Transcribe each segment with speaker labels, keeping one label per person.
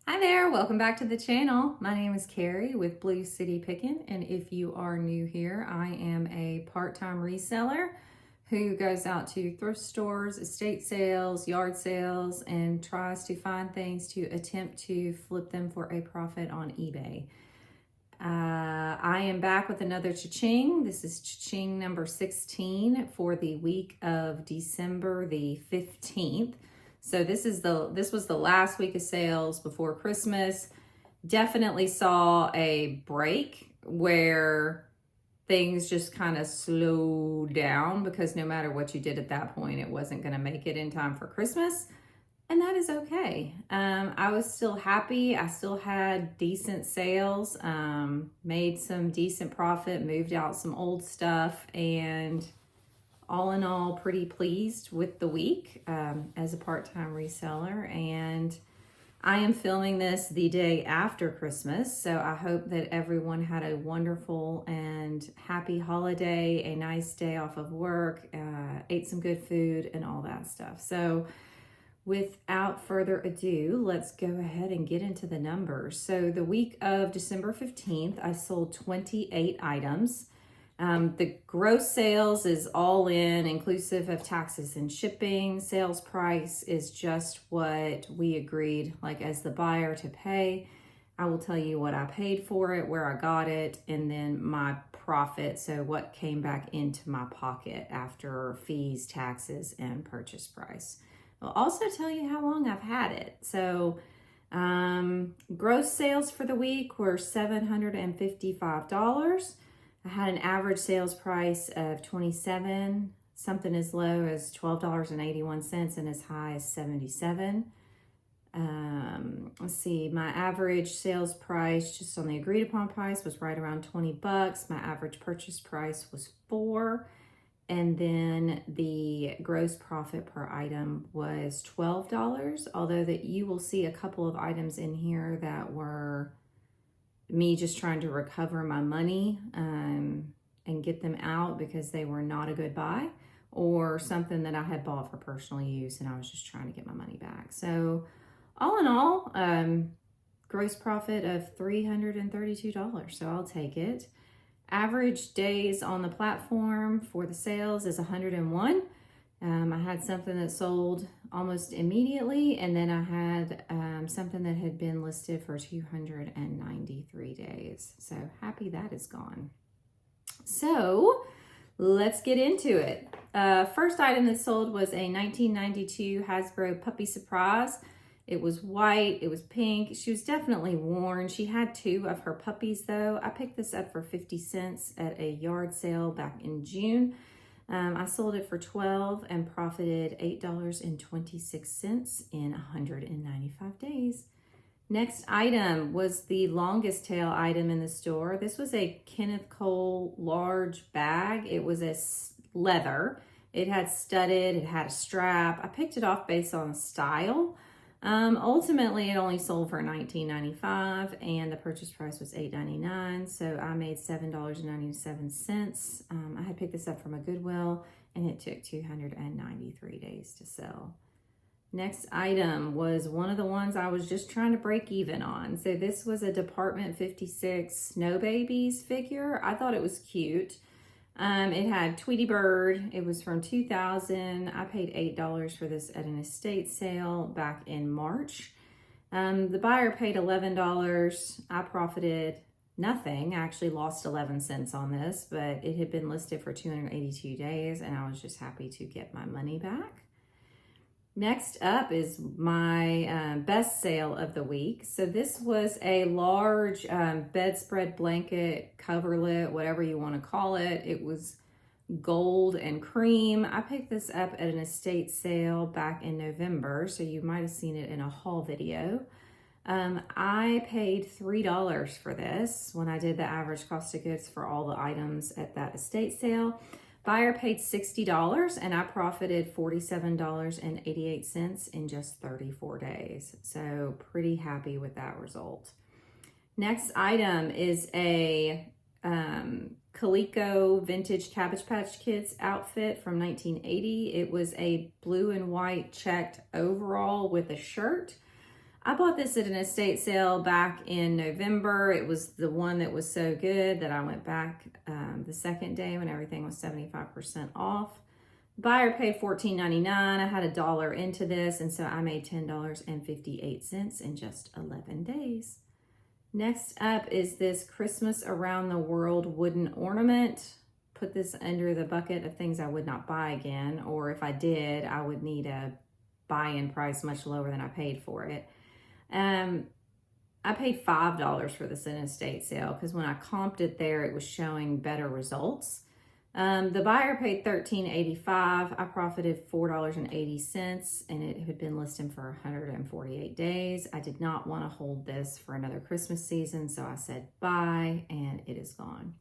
Speaker 1: Hi there, welcome back to the channel. My name is Carrie with Blue City Pickin, and if you are new here, I am a part-time reseller who goes out to thrift stores, estate sales, yard sales, and tries to find things to attempt to flip them for a profit on eBay. I am back with another Ching. This is Ching number 16 for the week of December the 15th. So this was the last week of sales before Christmas. Definitely saw a break where things just kind of slowed down because no matter what you did at that point, it wasn't going to make it in time for Christmas. And that is okay. I was still happy. I still had decent sales, made some decent profit, moved out some old stuff, and all in all, pretty pleased with the week as a part-time reseller. And I am filming this the day after Christmas, so I hope that everyone had a wonderful and happy holiday, a nice day off of work, ate some good food, and all that stuff. So without further ado, let's go ahead and get into the numbers. So the week of December 15th, I sold 28 items. The gross sales is all in, inclusive of taxes and shipping. Sales price is just what we agreed, like as the buyer, to pay. I will tell you what I paid for it, where I got it, and then my profit, so what came back into my pocket after fees, taxes, and purchase price. I'll also tell you how long I've had it. So gross sales for the week were $755. I had an average sales price of $27, something as low as $12.81 and as high as $77. Let's see, my average sales price just on the agreed upon price was right around 20 bucks. My average purchase price was $4. And then the gross profit per item was $12, although that you will see a couple of items in here that were me just trying to recover my money and get them out because they were not a good buy, or something that I had bought for personal use and I was just trying to get my money back. So all in all, gross profit of $332, so I'll take it. Average days on the platform for the sales is 101. I had something that sold almost immediately, and then I had something that had been listed for 293 days. So happy that is gone. So let's get into it. First item that sold was a 1992 Hasbro Puppy Surprise. It was white, it was pink. She was definitely worn. She had 2 of her puppies though. I picked this up for 50 cents at a yard sale back in June. I sold it for $12 and profited $8.26 in 195 days. Next item was the longest tail item in the store. This was a Kenneth Cole large bag. It was a leather. It had studded, it had a strap. I picked it off based on style. Ultimately, it only sold for $19.95 and the purchase price was $8.99. So I made $7.97. I had picked this up from a Goodwill and it took 293 days to sell. Next item was one of the ones I was just trying to break even on. So this was a Department 56 Snow Babies figure. I thought it was cute. It had Tweety Bird. It was from 2000. I paid $8 for this at an estate sale back in March. The buyer paid $11. I profited nothing. I actually lost 11 cents on this, but it had been listed for 282 days and I was just happy to get my money back. Next up is my best sale of the week. So this was a large bedspread blanket, coverlet, whatever you want to call it. It was gold and cream. I picked this up at an estate sale back in November, so you might have seen it in a haul video. I paid $3 for this when I did the average cost of goods for all the items at that estate sale. Buyer paid $60 and I profited $47.88 in just 34 days. So pretty happy with that result. Next item is a Coleco vintage Cabbage Patch Kids outfit from 1980. It was a blue and white checked overall with a shirt. I bought this at an estate sale back in November. It was the one that was so good that I went back the second day when everything was 75% off. Buyer paid $14.99. I had $1 into this, and so I made $10.58 in just 11 days. Next up is this Christmas Around the World wooden ornament. Put this under the bucket of things I would not buy again, or if I did, I would need a buy-in price much lower than I paid for it. I paid $5 for this in an estate sale because when I comped it there, it was showing better results. The buyer paid $13.85. I profited $4.80, and it had been listed for 148 days. I did not want to hold this for another Christmas season, so I said bye, and it is gone.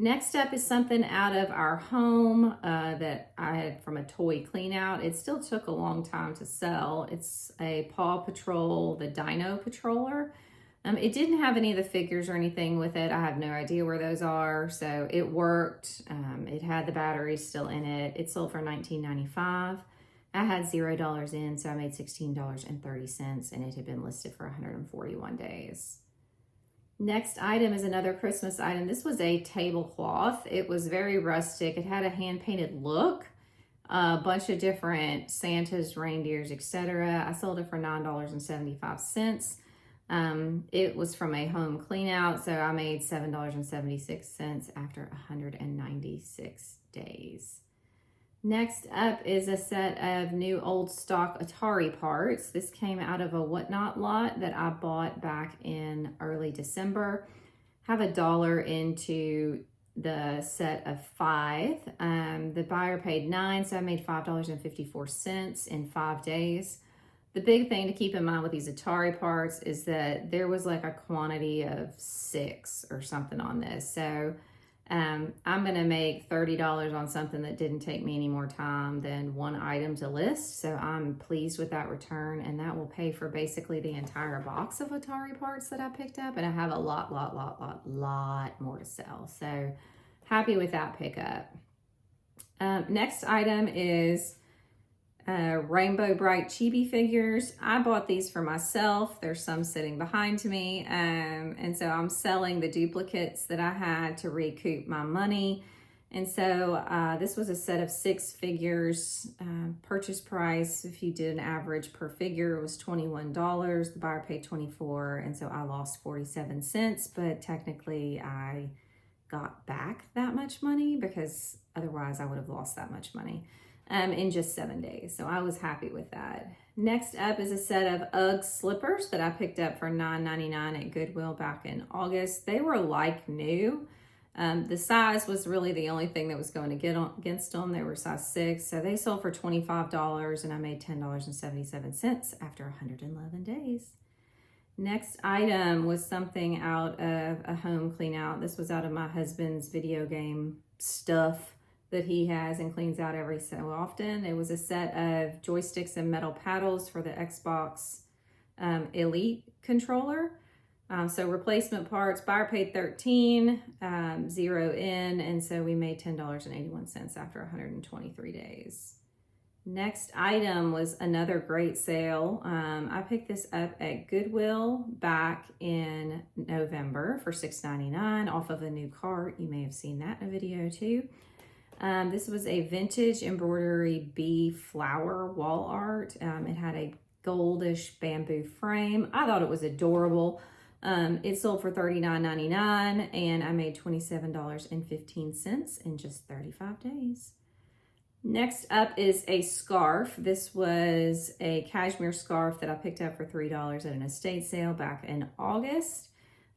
Speaker 1: Next up is something out of our home that I had from a toy clean out. It still took a long time to sell. It's a Paw Patrol, the Dino Patroller. It didn't have any of the figures or anything with it. I have no idea where those are, so it worked. It had the batteries still in it. It sold for $19.95. I had $0 in, so I made $16.30, and it had been listed for 141 days. Next item is another Christmas item. This was a tablecloth. It was very rustic. It had a hand-painted look, a bunch of different Santas, reindeers, etc. I sold it for $9.75. It was from a home clean out, so I made $7.76 after 196 days. Next up is a set of new old stock Atari parts. This came out of a Whatnot lot that I bought back in early December. Have $1 into the set of 5. The buyer paid $9, so I made $5.54 in 5 days. The big thing to keep in mind with these Atari parts is that there was like a quantity of 6 or something on this. So I'm going to make $30 on something that didn't take me any more time than one item to list. So I'm pleased with that return, and that will pay for basically the entire box of Atari parts that I picked up. And I have a lot more to sell. So happy with that pickup. Next item is Rainbow Bright chibi figures. I bought these for myself. There's some sitting behind me, and so I'm selling the duplicates that I had to recoup my money. And so this was a set of 6 figures. Purchase price, if you did an average per figure, was $21. The buyer paid $24, and so I lost 47 cents, but technically I got back that much money because otherwise I would have lost that much money in just 7 days. So I was happy with that. Next up is a set of UGG slippers that I picked up for $9.99 at Goodwill back in August. They were like new. The size was really the only thing that was going to get against them. They were size 6, so they sold for $25, and I made $10.77 after 111 days. Next item was something out of a home clean out. This was out of my husband's video game stuff that he has and cleans out every so often. It was a set of joysticks and metal paddles for the Xbox Elite controller. So replacement parts, buyer paid $13, 0 in, and so we made $10.81 after 123 days. Next item was another great sale. I picked this up at Goodwill back in November for $6.99 off of a new cart. You may have seen that in a video too. This was a vintage embroidery bee flower wall art. It had a goldish bamboo frame. I thought it was adorable. It sold for $39.99, and I made $27.15 in just 35 days. Next up is a scarf. This was a cashmere scarf that I picked up for $3 at an estate sale back in August.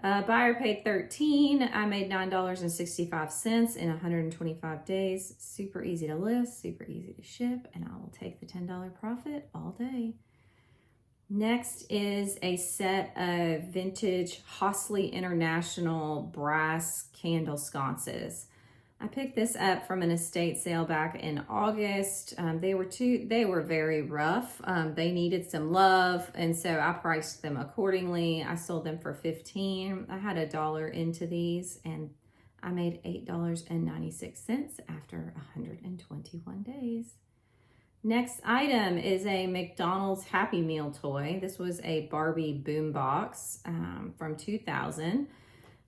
Speaker 1: Buyer paid $13. I made $9.65 in 125 days. Super easy to list, super easy to ship, and I will take the $10 profit all day. Next is a set of vintage Hosley International brass candle sconces. I picked this up from an estate sale back in August. They were very rough. They needed some love, and so I priced them accordingly. I sold them for $15. I had $1 into these, and I made $8.96 after 121 days. Next item is a McDonald's Happy Meal toy. This was a Barbie boombox from 2000.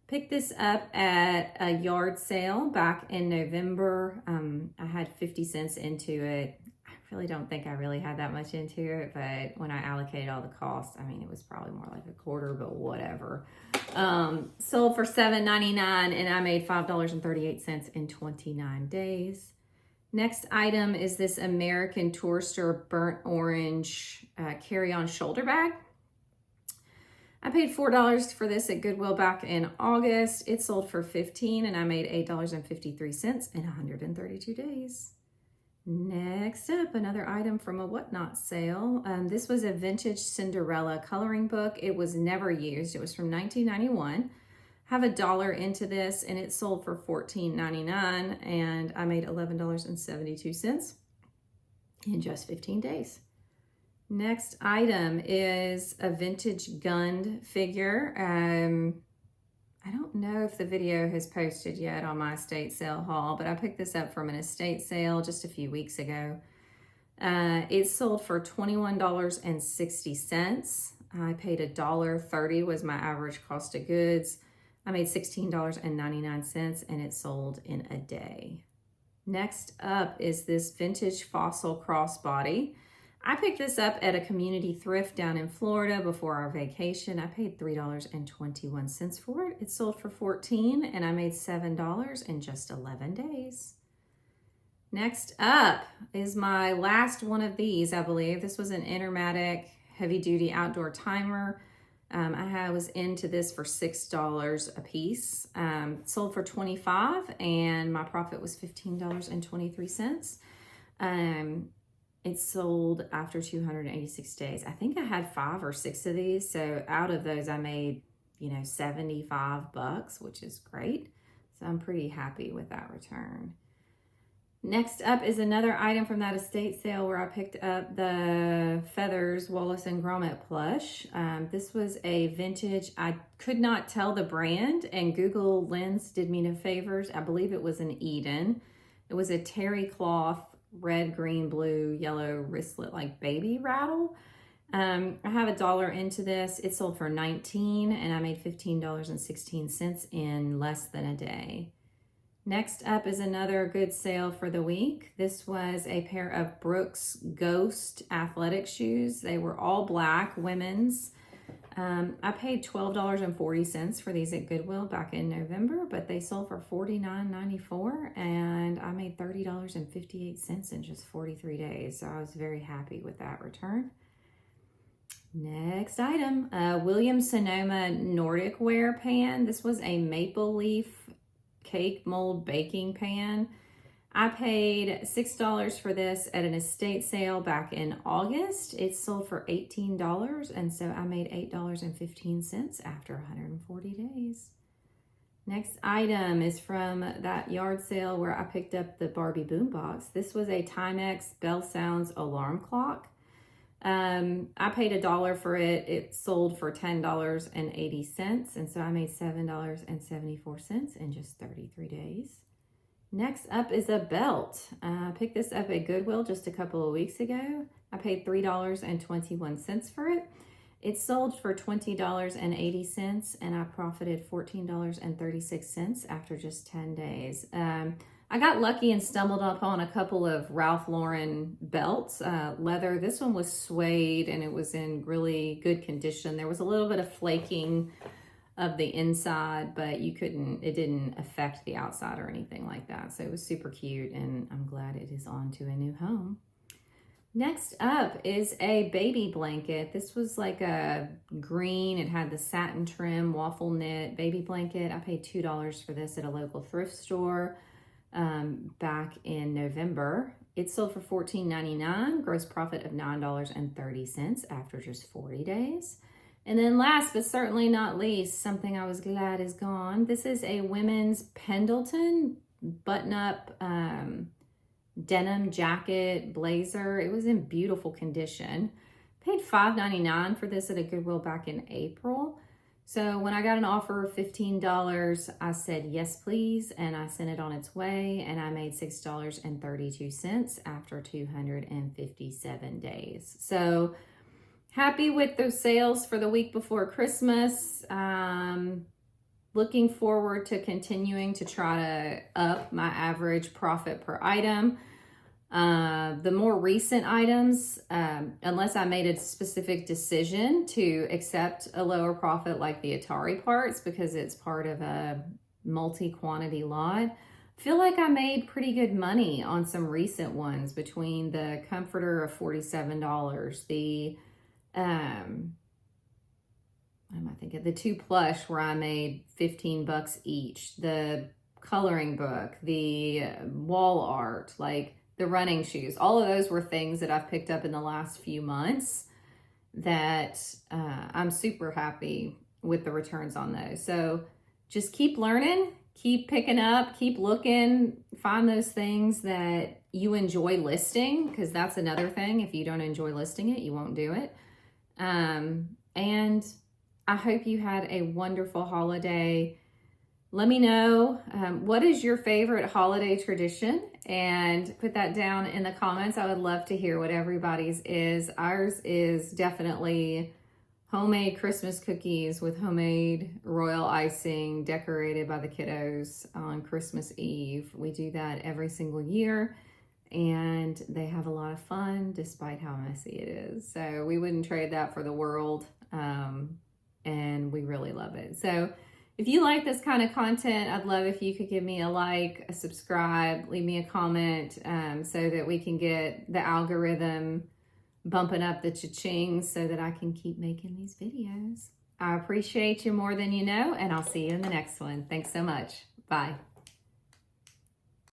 Speaker 1: Picked this up at a yard sale back in November. I had 50 cents into it. I really don't think I really had that much into it, but when I allocated all the costs, I mean, it was probably more like a quarter, but whatever. Sold for $7.99 and I made $5.38 in 29 days. Next item is this American Tourister burnt orange carry-on shoulder bag. I paid $4 for this at Goodwill back in August. It sold for $15 and I made $8.53 in 132 days. Next up, another item from a Whatnot sale. This was a vintage Cinderella coloring book. It was never used. It was from 1991. Have $1 into this and it sold for $14.99 and I made $11.72 in just 15 days. Next item is a vintage Gund figure. I don't know if the video has posted yet on my estate sale haul, but I picked this up from an estate sale just a few weeks ago. It sold for $21.60. I paid $1.30 was my average cost of goods. I made $16.99 and it sold in a day. Next up is this vintage fossil crossbody. I picked this up at a community thrift down in Florida before our vacation. I paid $3.21 for it. It sold for $14 and I made $7 in just 11 days. Next up is my last one of these, I believe. This was an Intermatic heavy duty outdoor timer. I was into this for $6 a piece. Sold for $25 and my profit was $15.23. It sold after 286 days. I think I had 5 or 6 of these. So out of those, I made, $75, which is great. So I'm pretty happy with that return. Next up is another item from that estate sale where I picked up the Feathers Wallace and Gromit plush. This was a vintage, I could not tell the brand, and Google Lens did me no favors. I believe it was an Eden. It was a terry cloth, red, green, blue, yellow wristlet, like baby rattle. I have $1 into this. It sold for $19 and I made $15.16 in less than a day. Next up is another good sale for the week. This was a pair of Brooks Ghost athletic shoes. They were all black, women's. I paid $12.40 for these at Goodwill back in November, but they sold for $49.94 and I made $30.58 in just 43 days. So I was very happy with that return. Next item, Williams-Sonoma Nordic Ware pan. This was a maple leaf cake mold baking pan. I paid $6 for this at an estate sale back in August. It sold for $18 and so I made $8.15 after 140 days. Next item is from that yard sale where I picked up the Barbie boombox. This was a Timex Bell Sounds alarm clock. I paid $1 for it. It sold for $10.80 and so I made $7.74 in just 33 days. Next up is a belt. I picked this up at Goodwill just a couple of weeks ago. I paid $3.21 for it. It sold for $20.80 and I profited $14.36 after just 10 days. I got lucky and stumbled upon a couple of Ralph Lauren belts, leather. This one was suede and it was in really good condition. There was a little bit of flaking of the inside, but it didn't affect the outside or anything like that. So it was super cute and I'm glad it is on to a new home. Next up is a baby blanket. This was like a green. It had the satin trim, waffle knit baby blanket. I paid $2 for this at a local thrift store back in November. It sold for $14.99, gross profit of $9.30 after just 40 days. And then last but certainly not least, something I was glad is gone. This is a women's Pendleton button-up denim jacket blazer. It was in beautiful condition. Paid $5.99 for this at a Goodwill back in April. So when I got an offer of $15, I said, yes, please. And I sent it on its way, and I made $6.32 after 257 days. So happy with those sales for the week before Christmas. Looking forward to continuing to try to up my average profit per item. The more recent items, unless I made a specific decision to accept a lower profit like the Atari parts because it's part of a multi-quantity lot, I feel like I made pretty good money on some recent ones between the comforter of $47, the what am I thinking? The 2 plush where I made 15 bucks each, the coloring book, the wall art, like the running shoes. All of those were things that I've picked up in the last few months that I'm super happy with the returns on those. So just keep learning, keep picking up, keep looking, find those things that you enjoy listing, because that's another thing. If you don't enjoy listing it, you won't do it. And I hope you had a wonderful holiday. Let me know what is your favorite holiday tradition, and put that down in the comments. I would love to hear what everybody's is. Ours is definitely homemade Christmas cookies with homemade royal icing decorated by the kiddos on Christmas Eve. We do that every single year, and they have a lot of fun despite how messy it is. So we wouldn't trade that for the world, and we really love it. So if you like this kind of content, I'd love if you could give me a like, a subscribe, leave me a comment, so that we can get the algorithm bumping up the cha-ching so that I can keep making these videos. I appreciate you more than you know, and I'll see you in the next one. Thanks so much. Bye.